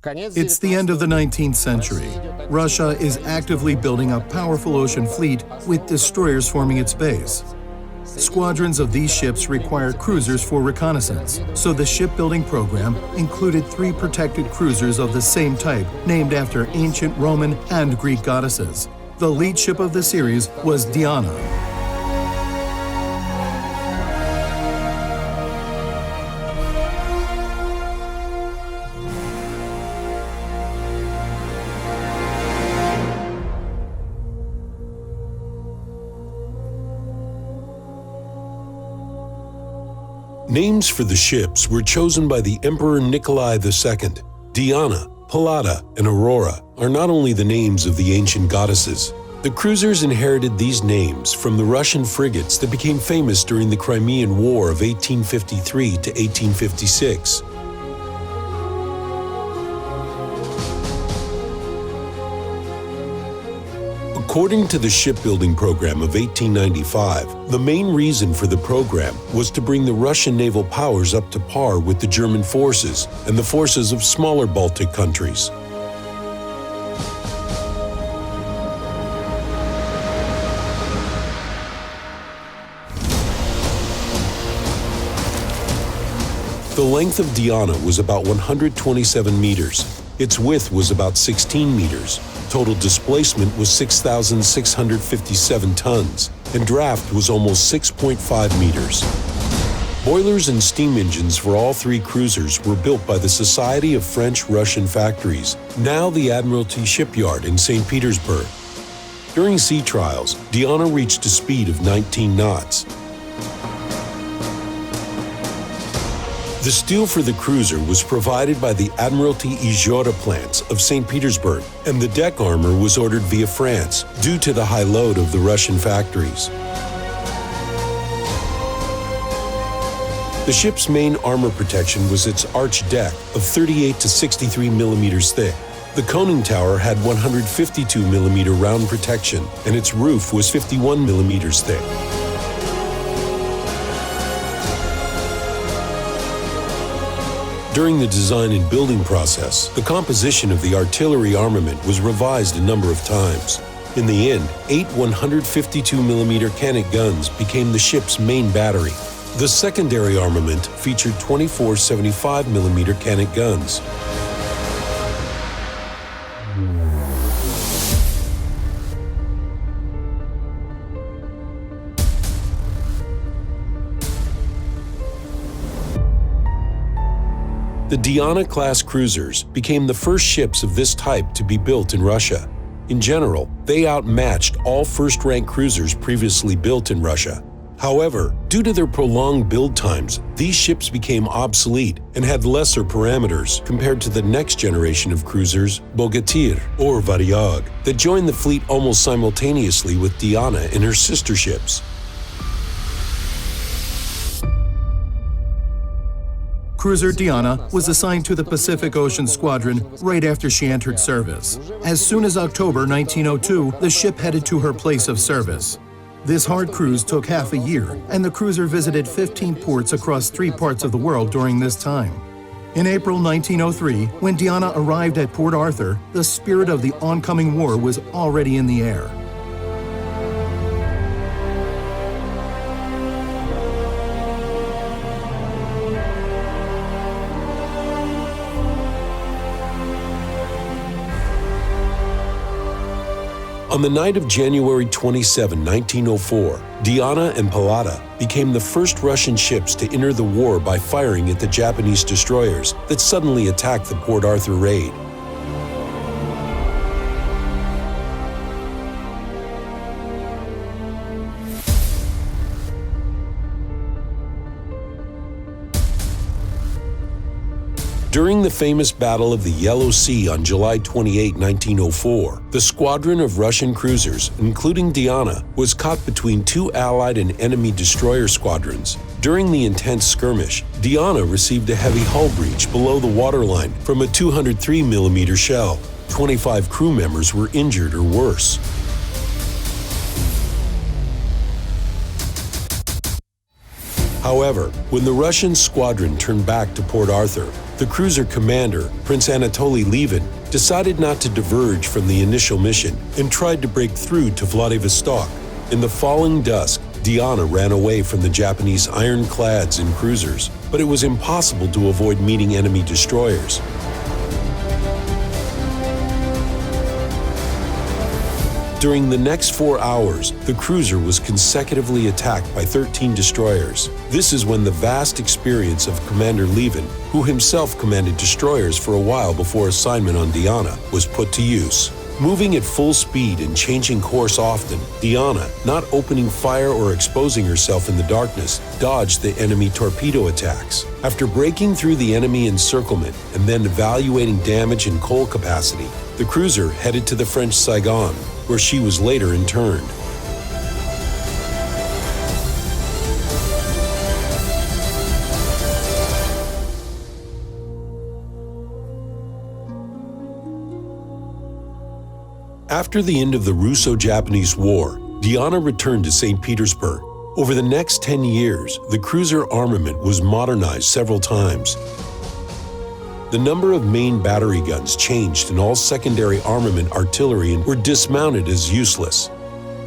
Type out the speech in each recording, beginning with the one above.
It's the end of the 19th century. Russia is actively building a powerful ocean fleet with destroyers forming its base. Squadrons of these ships require cruisers for reconnaissance, so the shipbuilding program included 3 protected cruisers of the same type named after ancient Roman and Greek goddesses. The lead ship of the series was Diana. Names for the ships were chosen by the Emperor Nikolai II. Diana, Pallada, and Aurora are not only the names of the ancient goddesses. The cruisers inherited these names from the Russian frigates that became famous during the Crimean War of 1853 to 1856. According to the shipbuilding program of 1895, the main reason for the program was to bring the Russian naval powers up to par with the German forces and the forces of smaller Baltic countries. The length of Diana was about 127 meters. Its width was about 16 meters. Total displacement was 6,657 tons, and draft was almost 6.5 meters. Boilers and steam engines for all 3 cruisers were built by the Society of French-Russian Factories, now the Admiralty Shipyard in St. Petersburg. During sea trials, Diana reached a speed of 19 knots. The steel for the cruiser was provided by the Admiralty Izhora plants of St. Petersburg, and the deck armor was ordered via France due to the high load of the Russian factories. The ship's main armor protection was its arched deck of 38 to 63 millimeters thick. The conning tower had 152 millimeter round protection, and its roof was 51 millimeters thick. During the design and building process, the composition of the artillery armament was revised a number of times. In the end, 8 152mm cannon guns became the ship's main battery. The secondary armament featured 24 75mm cannon guns. The Diana-class cruisers became the first ships of this type to be built in Russia. In general, they outmatched all first-rank cruisers previously built in Russia. However, due to their prolonged build times, these ships became obsolete and had lesser parameters compared to the next generation of cruisers, Bogatyr or Varyag, that joined the fleet almost simultaneously with Diana and her sister ships. Cruiser Diana was assigned to the Pacific Ocean Squadron right after she entered service. As soon as October 1902, the ship headed to her place of service. This hard cruise took half a year, and the cruiser visited 15 ports across 3 parts of the world during this time. In April 1903, when Diana arrived at Port Arthur, the spirit of the oncoming war was already in the air. On the night of January 27, 1904, Diana and Pallada became the first Russian ships to enter the war by firing at the Japanese destroyers that suddenly attacked the Port Arthur raid. During the famous Battle of the Yellow Sea on July 28, 1904, the squadron of Russian cruisers, including Diana, was caught between 2 Allied and enemy destroyer squadrons. During the intense skirmish, Diana received a heavy hull breach below the waterline from a 203mm shell. 25 crew members were injured or worse. However, when the Russian squadron turned back to Port Arthur, the cruiser commander, Prince Anatoly Levin, decided not to diverge from the initial mission and tried to break through to Vladivostok. In the falling dusk, Diana ran away from the Japanese ironclads and cruisers, but it was impossible to avoid meeting enemy destroyers. During the next 4 hours, the cruiser was consecutively attacked by 13 destroyers. This is when the vast experience of Commander Levin, who himself commanded destroyers for a while before assignment on Diana, was put to use. Moving at full speed and changing course often, Diana, not opening fire or exposing herself in the darkness, dodged the enemy torpedo attacks. After breaking through the enemy encirclement and then evaluating damage and coal capacity, the cruiser headed to the French Saigon, where she was later interned. After the end of the Russo-Japanese War, Diana returned to St. Petersburg. Over the next 10 years, the cruiser armament was modernized several times. The number of main battery guns changed and all secondary armament artillery were dismounted as useless.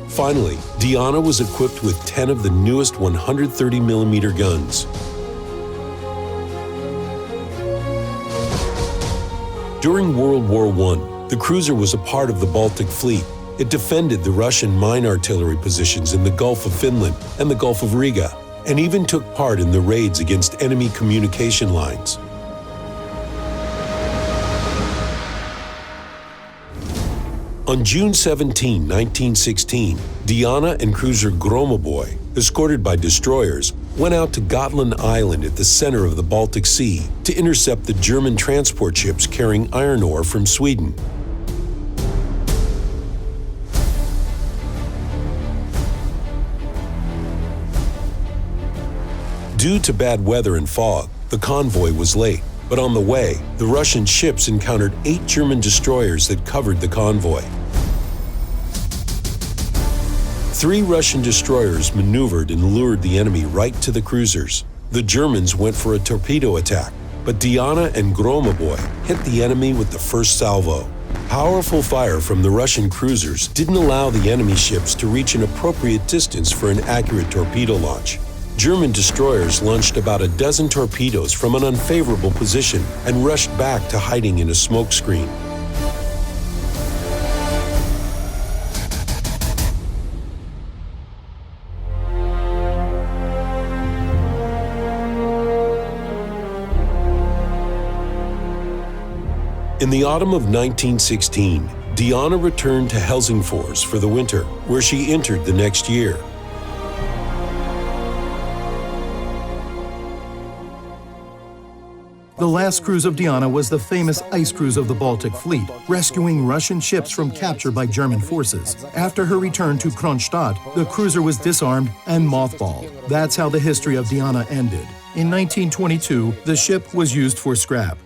Finally, Diana was equipped with 10 of the newest 130mm guns. During World War I, the cruiser was a part of the Baltic Fleet. It defended the Russian mine artillery positions in the Gulf of Finland and the Gulf of Riga, and even took part in the raids against enemy communication lines. On June 17, 1916, Diana and cruiser Gromoboy, escorted by destroyers, went out to Gotland Island at the center of the Baltic Sea to intercept the German transport ships carrying iron ore from Sweden. Due to bad weather and fog, the convoy was late, but on the way, the Russian ships encountered 8 German destroyers that covered the convoy. 3 Russian destroyers maneuvered and lured the enemy right to the cruisers. The Germans went for a torpedo attack, but Diana and Gromoboy hit the enemy with the first salvo. Powerful fire from the Russian cruisers didn't allow the enemy ships to reach an appropriate distance for an accurate torpedo launch. German destroyers launched about a dozen torpedoes from an unfavorable position and rushed back to hiding in a smoke screen. In the autumn of 1916, Diana returned to Helsingfors for the winter, where she entered the next year. The last cruise of Diana was the famous ice cruise of the Baltic Fleet, rescuing Russian ships from capture by German forces. After her return to Kronstadt, the cruiser was disarmed and mothballed. That's how the history of Diana ended. In 1922, the ship was used for scrap.